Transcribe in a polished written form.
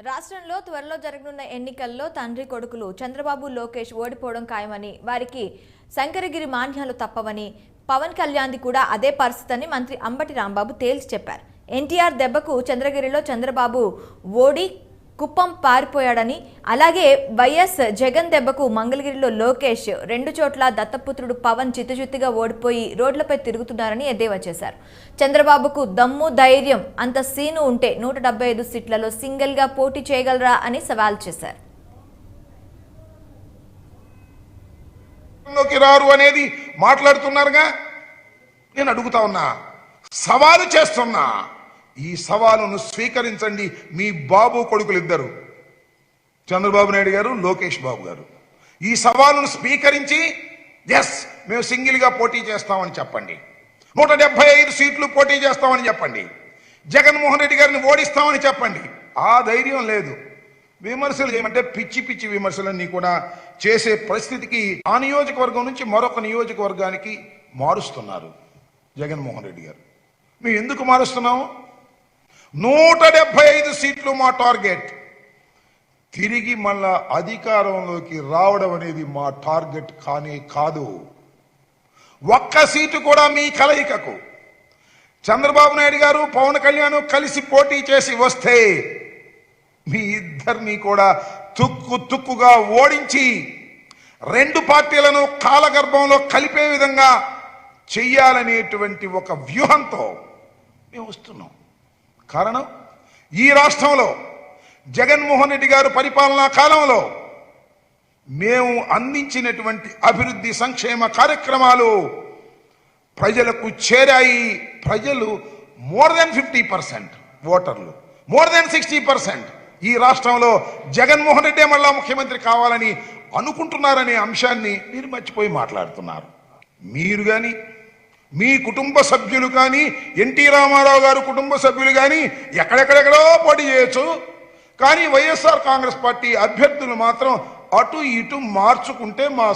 రాష్ట్రంలో త్వరలో జరగనున్న ఎన్నికల్లో తండ్రి కొడుకులు చంద్రబాబు లోకేష్ ఓడిపోవడం ఖాయమని, వారికి శంకరగిరి మాన్యాలు తప్పవని, పవన్ కళ్యాణ్ది కూడా అదే పరిస్థితిని మంత్రి అంబటి రాంబాబు తేల్చి చెప్పారు. ఎన్టీఆర్ దెబ్బకు చంద్రగిరిలో చంద్రబాబు ఓడి కుప్పం పారిపోయాడని, అలాగే వైఎస్ జగన్ దెబ్బకు మంగళగిరిలో లోకేష్, రెండు చోట్ల దత్తపుత్రుడు పవన్ చిత్తుచిత్తుగా ఓడిపోయి రోడ్లపై తిరుగుతున్నారని ఎద్దేవా చేశారు. చంద్రబాబుకు దమ్ము ధైర్యం అంత సీను ఉంటే 175 సీట్లలో సింగిల్ గా పోటీ చేయగలరా అని సవాల్ చేశారు. రారు అనేది మాట్లాడుతున్నారుగా, నేను అడుగుతా ఉన్నా, సవాలు చేస్తున్నా, ఈ సవాలును స్వీకరించండి. మీ బాబు కొడుకులు ఇద్దరు, చంద్రబాబు నాయుడు గారు, లోకేష్ బాబు గారు, ఈ సవాలును స్వీకరించి ఎస్ మేము సింగిల్ గా పోటీ చేస్తామని చెప్పండి. 175 సీట్లు పోటీ చేస్తామని చెప్పండి. జగన్మోహన్ రెడ్డి గారిని ఓడిస్తామని చెప్పండి. ఆ ధైర్యం లేదు. విమర్శలు ఏమంటే పిచ్చి పిచ్చి విమర్శలన్నీ కూడా చేసే పరిస్థితికి ఆ నియోజకవర్గం నుంచి మరొక నియోజకవర్గానికి మారుస్తున్నారు జగన్మోహన్ రెడ్డి గారు. మేము ఎందుకు మారుస్తున్నాము? 175 సీట్లు మా టార్గెట్. తిరిగి మళ్ళా అధికారంలోకి రావడం అనేది మా టార్గెట్ కానే కాదు. ఒక్క సీటు కూడా మీ కలయికకు చంద్రబాబు నాయుడు గారు, పవన్ కళ్యాణ్ కలిసి పోటీ చేసి వస్తే మీ ఇద్దరిని కూడా తుక్కుగా ఓడించి రెండు పార్టీలను కాలగర్భంలో కలిపే విధంగా చెయ్యాలనేటువంటి ఒక వ్యూహంతో మేము వస్తున్నాం. కారణం, ఈ రాష్ట్రంలో జగన్మోహన్ రెడ్డి గారు పరిపాలనా కాలంలో మేము అందించినటువంటి అభివృద్ధి సంక్షేమ కార్యక్రమాలు ప్రజలకు చేరాయి. ప్రజలు మోర్ దెన్ 50%, ఓటర్లు మోర్ దెన్ 60% ఈ రాష్ట్రంలో జగన్మోహన్ రెడ్డి మళ్ళా ముఖ్యమంత్రి కావాలని అనుకుంటున్నారనే అంశాన్ని మీరు మర్చిపోయి మాట్లాడుతున్నారు. మీరు కానీ, మీ కుటుంబ సభ్యులు కానీ, ఎన్టీ రామారావు గారు కుటుంబ సభ్యులు కానీ ఎక్కడెక్కడెక్కడో పోటీ చేయొచ్చు. కానీ వైఎస్ఆర్ కాంగ్రెస్ పార్టీ అభ్యర్థులు మాత్రం అటు ఇటు మార్చుకుంటే మా